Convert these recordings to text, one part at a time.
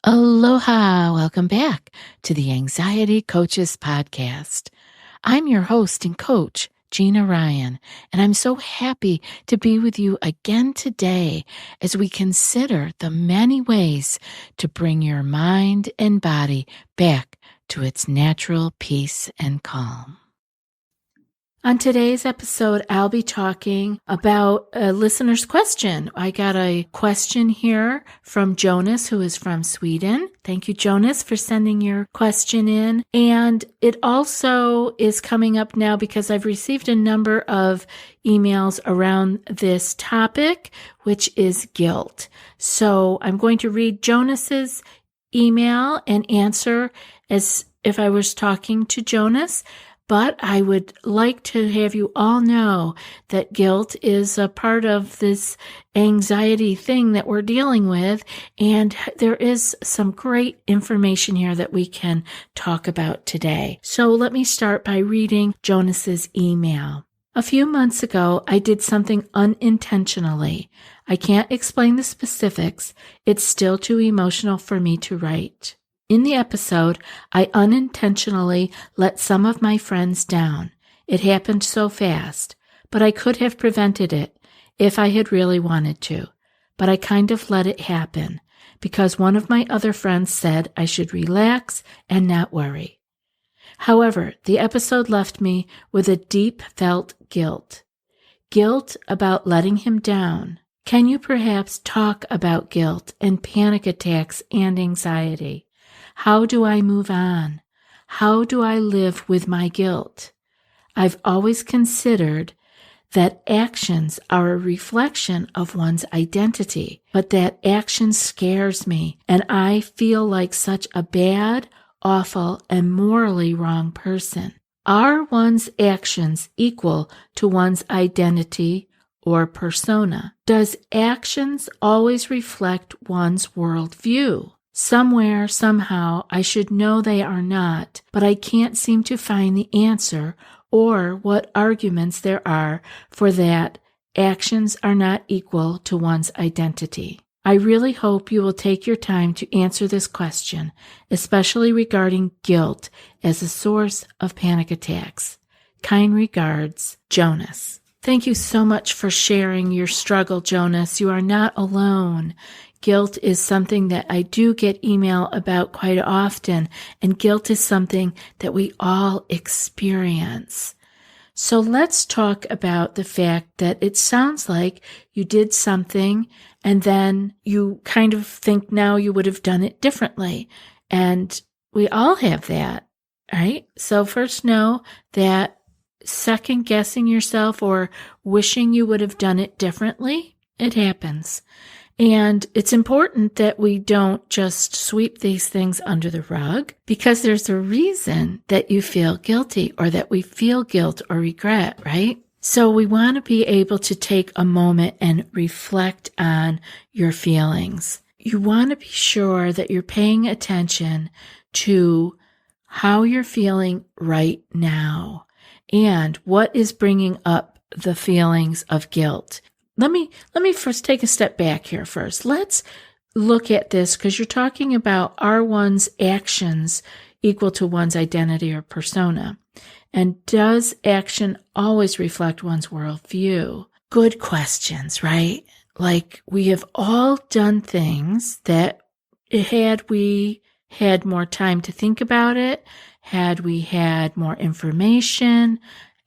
Aloha! Welcome back to the Anxiety Coaches Podcast. I'm your host and coach, Gina Ryan, and I'm so happy to be with you again today as we consider the many ways to bring your mind and body back to its natural peace and calm. On today's episode, I'll be talking about a listener's question. I got a question here from Jonas, who is from Sweden. Thank you, Jonas, for sending your question in. And it also is coming up now because I've received a number of emails around this topic, which is guilt. So I'm going to read Jonas's email and answer as if I was talking to Jonas. But I would like to have you all know that guilt is a part of this anxiety thing that we're dealing with, and there is some great information here that we can talk about today. So let me start by reading Jonas's email. A few months ago, I did something unintentionally. I can't explain the specifics. It's still too emotional for me to write. In the episode, I unintentionally let some of my friends down. It happened so fast, but I could have prevented it if I had really wanted to. But I kind of let it happen because one of my other friends said I should relax and not worry. However, the episode left me with a deep felt guilt. Guilt about letting him down. Can you perhaps talk about guilt and panic attacks and anxiety? How do I move on? How do I live with my guilt? I've always considered that actions are a reflection of one's identity, but that action scares me, and I feel like such a bad, awful, and morally wrong person. Are one's actions equal to one's identity or persona? Does actions always reflect one's worldview? Somewhere, somehow, I should know they are not, but I can't seem to find the answer or what arguments there are for that actions are not equal to one's identity. I really hope you will take your time to answer this question, especially regarding guilt as a source of panic attacks. Kind regards, Jonas. Thank you so much for sharing your struggle, Jonas. You are not alone. Guilt is something that I do get email about quite often, and guilt is something that we all experience. So let's talk about the fact that it sounds like you did something and then you kind of think now you would have done it differently. And we all have that, right? So first know that second guessing yourself or wishing you would have done it differently, it happens. And it's important that we don't just sweep these things under the rug because there's a reason that you feel guilty or that we feel guilt or regret, right? So we want to be able to take a moment and reflect on your feelings. You want to be sure that you're paying attention to how you're feeling right now and what is bringing up the feelings of guilt. Let me first take a step back here first. Let's look at this because you're talking about are one's actions equal to one's identity or persona? And does action always reflect one's worldview? Good questions, right? Like we have all done things that had we had more time to think about it, had we had more information,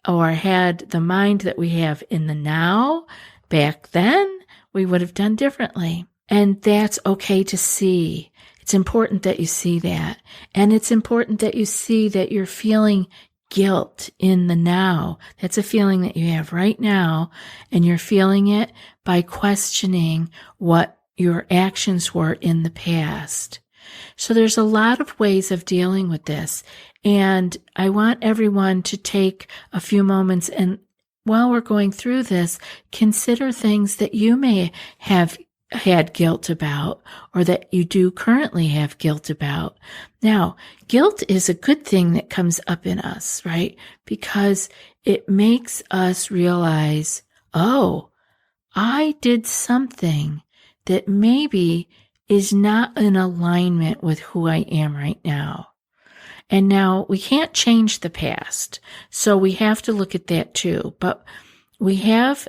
or had the mind that we have in the now, back then, we would have done differently. And that's okay to see. It's important that you see that. And it's important that you see that you're feeling guilt in the now. That's a feeling that you have right now. And you're feeling it by questioning what your actions were in the past. So there's a lot of ways of dealing with this. And I want everyone to take a few moments and while we're going through this, consider things that you may have had guilt about or that you do currently have guilt about. Now, guilt is a good thing that comes up in us, right? Because it makes us realize, oh, I did something that maybe is not in alignment with who I am right now. And now we can't change the past, so we have to look at that too. But we have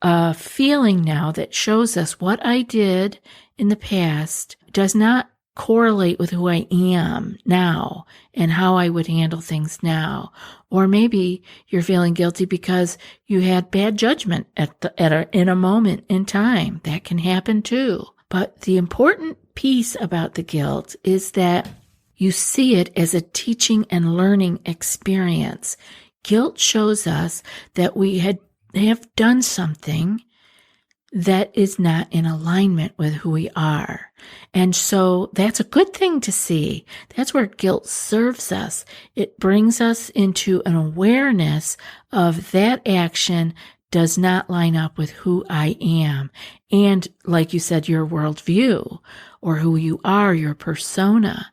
a feeling now that shows us what I did in the past does not correlate with who I am now and how I would handle things now. Or maybe you're feeling guilty because you had bad judgment in a moment in time. That can happen too. But the important piece about the guilt is that you see it as a teaching and learning experience. Guilt shows us that we have done something that is not in alignment with who we are. And so that's a good thing to see. That's where guilt serves us. It brings us into an awareness of that action does not line up with who I am. And like you said, your worldview or who you are, your persona.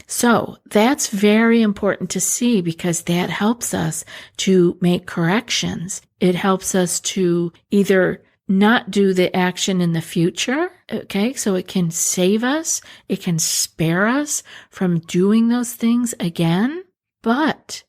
So that's very important to see because that helps us to make corrections. It helps us to either not do the action in the future, okay? So it can save us. It can spare us from doing those things again. But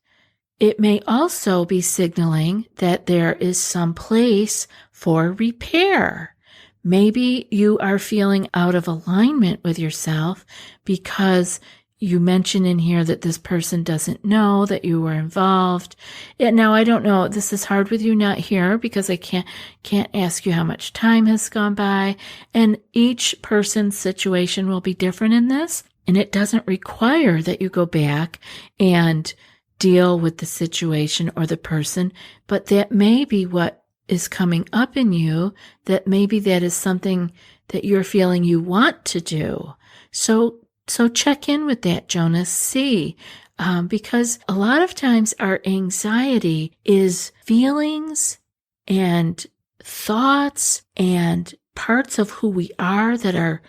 it may also be signaling that there is some place for repair. Maybe you are feeling out of alignment with yourself because you mentioned in here that this person doesn't know that you were involved. Now, I don't know. This is hard with you not here because I can't ask you how much time has gone by. And each person's situation will be different in this. And it doesn't require that you go back and deal with the situation or the person. But that may be what is coming up in you, that maybe that is something that you're feeling you want to do. So check in with that, Jonas. See, because a lot of times our anxiety is feelings and thoughts and parts of who we are that are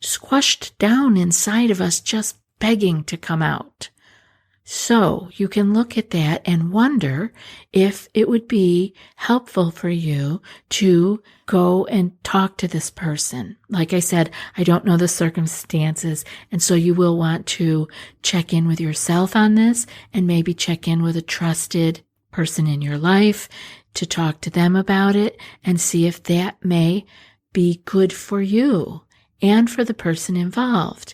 squashed down inside of us, just begging to come out. So you can look at that and wonder if it would be helpful for you to go and talk to this person. Like I said, I don't know the circumstances, and so you will want to check in with yourself on this and maybe check in with a trusted person in your life to talk to them about it and see if that may be good for you and for the person involved.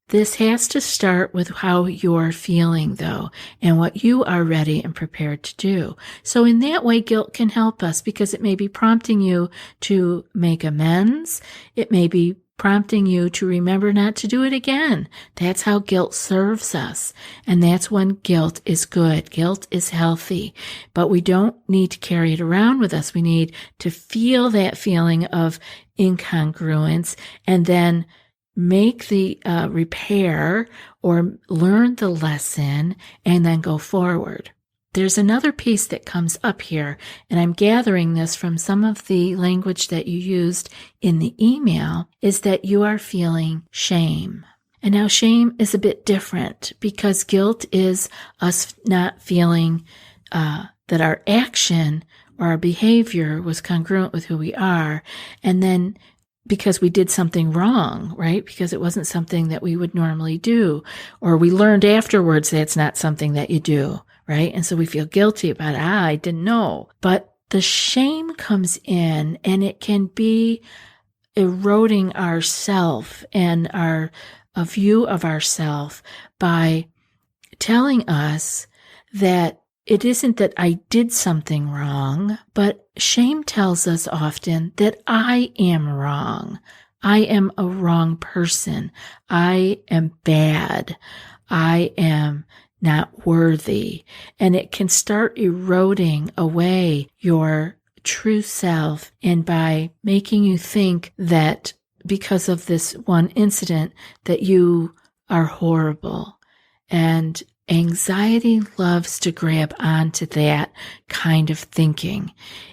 This has to start with how you're feeling, though, and what you are ready and prepared to do. So in that way, guilt can help us because it may be prompting you to make amends. It may be prompting you to remember not to do it again. That's how guilt serves us. And that's when guilt is good. Guilt is healthy. But we don't need to carry it around with us. We need to feel that feeling of incongruence and then make the repair or learn the lesson and then go forward. There's another piece that comes up here, and I'm gathering this from some of the language that you used in the email, is that you are feeling shame. And now shame is a bit different because guilt is us not feeling that our action or our behavior was congruent with who we are, and then because we did something wrong, right? Because it wasn't something that we would normally do, or we learned afterwards that's not something that you do, right? And so we feel guilty about, I didn't know. But the shame comes in and it can be eroding our self and a view of ourself by telling us that it isn't that I did something wrong, but shame tells us often that I am wrong. I am a wrong person. I am bad. I am not worthy. And it can start eroding away your true self, and by making you think that because of this one incident that you are horrible. And anxiety loves to grab onto that kind of thinking.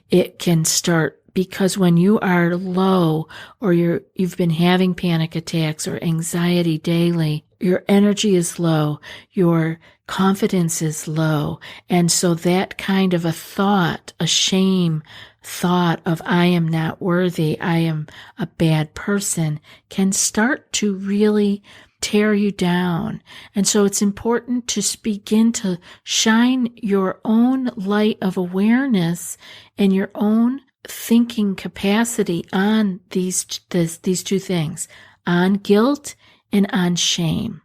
It can start because when you are low or you've been having panic attacks or anxiety daily, your energy is low, your confidence is low. And so that kind of a thought, a shame thought of I am not worthy, I am a bad person, can start to really tear you down. And so it's important to begin to shine your own light of awareness and your own thinking capacity on these two things, on guilt and on shame.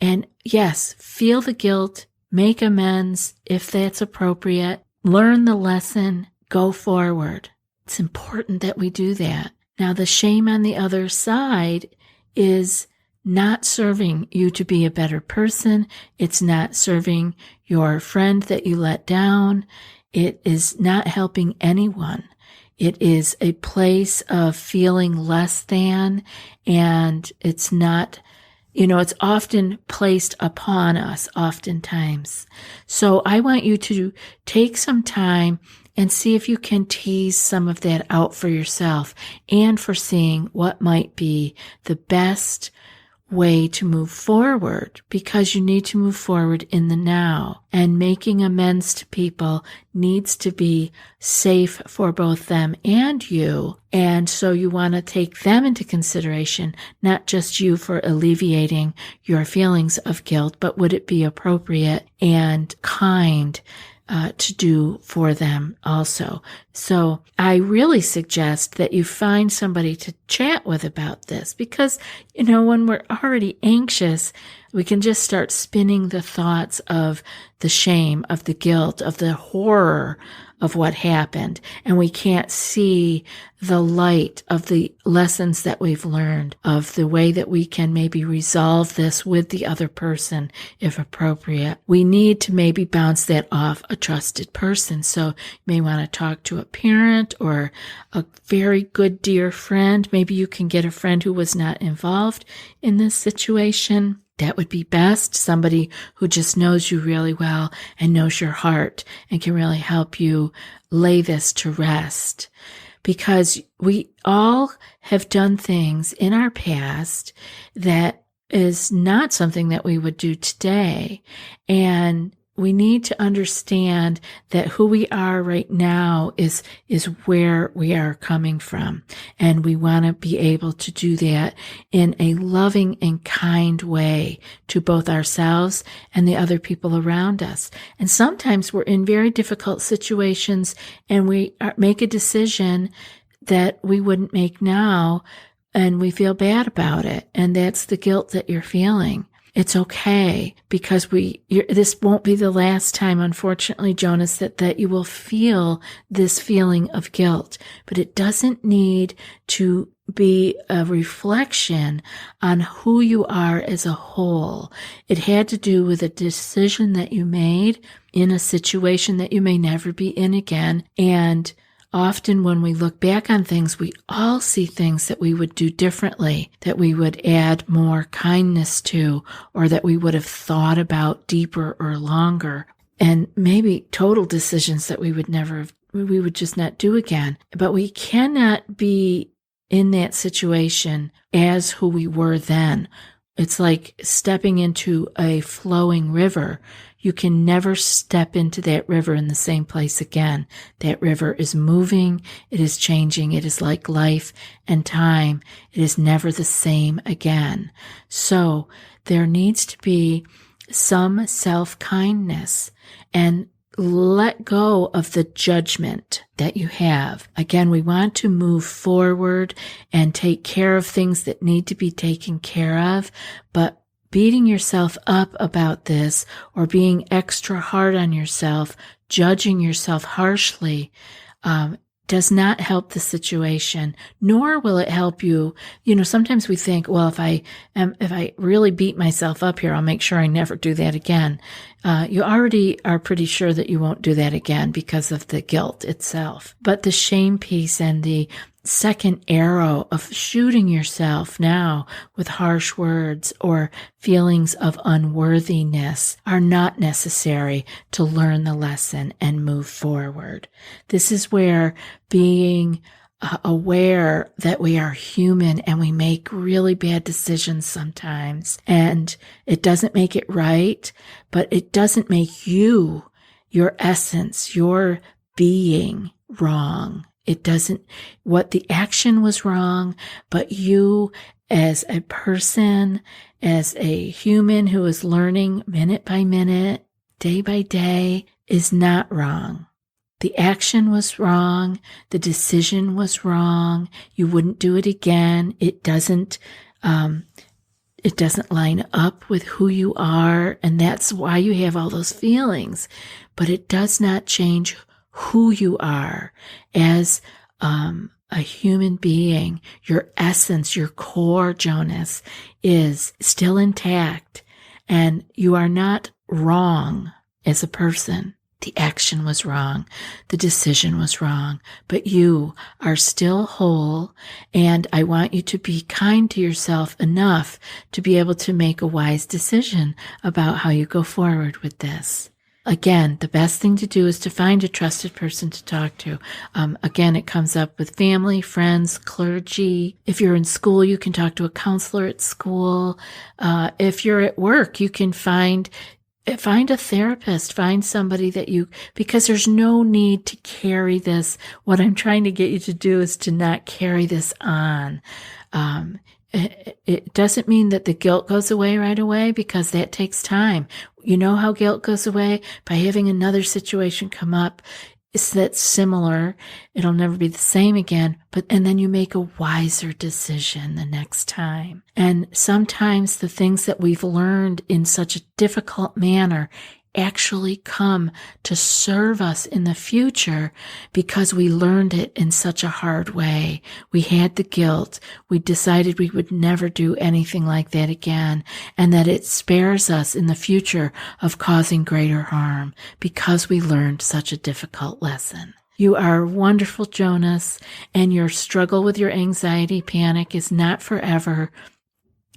And yes, feel the guilt, make amends if that's appropriate, learn the lesson, go forward. It's important that we do that. Now, the shame on the other side is not serving you to be a better person. It's not serving your friend that you let down. It is not helping anyone. It is a place of feeling less than, and it's not, it's often placed upon us oftentimes. So I want you to take some time and see if you can tease some of that out for yourself and for seeing what might be the best way to move forward, because you need to move forward in the now, and making amends to people needs to be safe for both them and you. And so you want to take them into consideration, not just you for alleviating your feelings of guilt, but would it be appropriate and kind to do for them also. So I really suggest that you find somebody to chat with about this, because, when we're already anxious, we can just start spinning the thoughts of the shame, of the guilt, of the horror of what happened, and we can't see the light of the lessons that we've learned, of the way that we can maybe resolve this with the other person if appropriate. We need to maybe bounce that off a trusted person. So you may want to talk to a parent or a very good dear friend. Maybe you can get a friend who was not involved in this situation. That would be best. Somebody who just knows you really well and knows your heart and can really help you lay this to rest. Because we all have done things in our past that is not something that we would do today. And we need to understand that who we are right now is where we are coming from. And we want to be able to do that in a loving and kind way to both ourselves and the other people around us. And sometimes we're in very difficult situations and we make a decision that we wouldn't make now, and we feel bad about it. And that's the guilt that you're feeling. It's okay, because this won't be the last time, unfortunately, Jonas, that you will feel this feeling of guilt. But it doesn't need to be a reflection on who you are as a whole. It had to do with a decision that you made in a situation that you may never be in again. And often when we look back on things, we all see things that we would do differently, that we would add more kindness to, or that we would have thought about deeper or longer, and maybe total decisions that we would just not do again. But we cannot be in that situation as who we were then. It's like stepping into a flowing river. You can never step into that river in the same place again. That river is moving. It is changing. It is like life and time. It is never the same again. So there needs to be some self-kindness, and let go of the judgment that you have. Again, we want to move forward and take care of things that need to be taken care of, but beating yourself up about this or being extra hard on yourself, judging yourself harshly, does not help the situation, nor will it help you. Sometimes we think, well, if I really beat myself up here, I'll make sure I never do that again. You already are pretty sure that you won't do that again because of the guilt itself. But the shame piece and the second arrow of shooting yourself now with harsh words or feelings of unworthiness are not necessary to learn the lesson and move forward. This is where being aware that we are human and we make really bad decisions sometimes, and it doesn't make it right, but it doesn't make you, your essence, your being wrong. What the action was wrong, but you as a person, as a human who is learning minute by minute, day by day, is not wrong. The action was wrong. The decision was wrong. You wouldn't do it again. It doesn't line up with who you are, and that's why you have all those feelings. But it does not change who you are as a human being. Your essence, your core, Jonas, is still intact, and you are not wrong as a person. The action was wrong. The decision was wrong, but you are still whole, and I want you to be kind to yourself enough to be able to make a wise decision about how you go forward with this. Again, the best thing to do is to find a trusted person to talk to. Again, it comes up with family, friends, clergy. If you're in school, you can talk to a counselor at school. If you're at work, you can find a therapist, find somebody because there's no need to carry this. What I'm trying to get you to do is to not carry this on. It doesn't mean that the guilt goes away right away, because that takes time. You know how guilt goes away? By having another situation come up. That's similar. It'll never be the same again, and then you make a wiser decision the next time. And sometimes the things that we've learned in such a difficult manner actually come to serve us in the future because we learned it in such a hard way. We had the guilt. We decided we would never do anything like that again, and that it spares us in the future of causing greater harm because we learned such a difficult lesson. You are wonderful, Jonas, and your struggle with your anxiety, panic is not forever.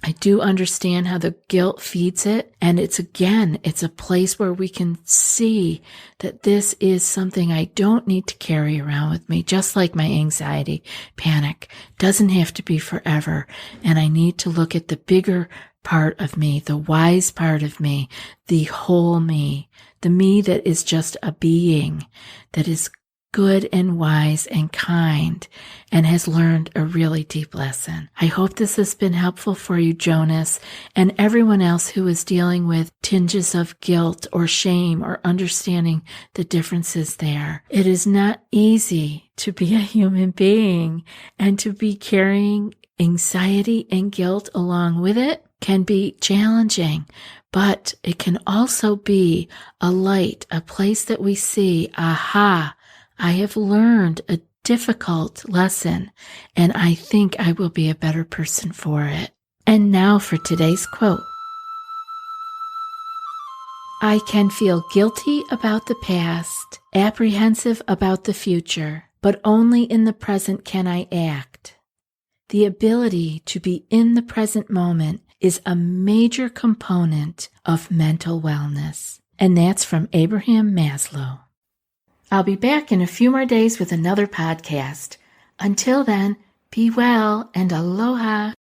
I do understand how the guilt feeds it. And it's a place where we can see that this is something I don't need to carry around with me, just like my anxiety, panic doesn't have to be forever. And I need to look at the bigger part of me, the wise part of me, the whole me, the me that is just a being that is good and wise and kind and has learned a really deep lesson. I hope this has been helpful for you, Jonas, and everyone else who is dealing with tinges of guilt or shame or understanding the differences there. It is not easy to be a human being, and to be carrying anxiety and guilt along with it can be challenging. But it can also be a light, a place that we see, aha, I have learned a difficult lesson, and I think I will be a better person for it. And now for today's quote. I can feel guilty about the past, apprehensive about the future, but only in the present can I act. The ability to be in the present moment is a major component of mental wellness. And that's from Abraham Maslow. I'll be back in a few more days with another podcast. Until then, be well and aloha.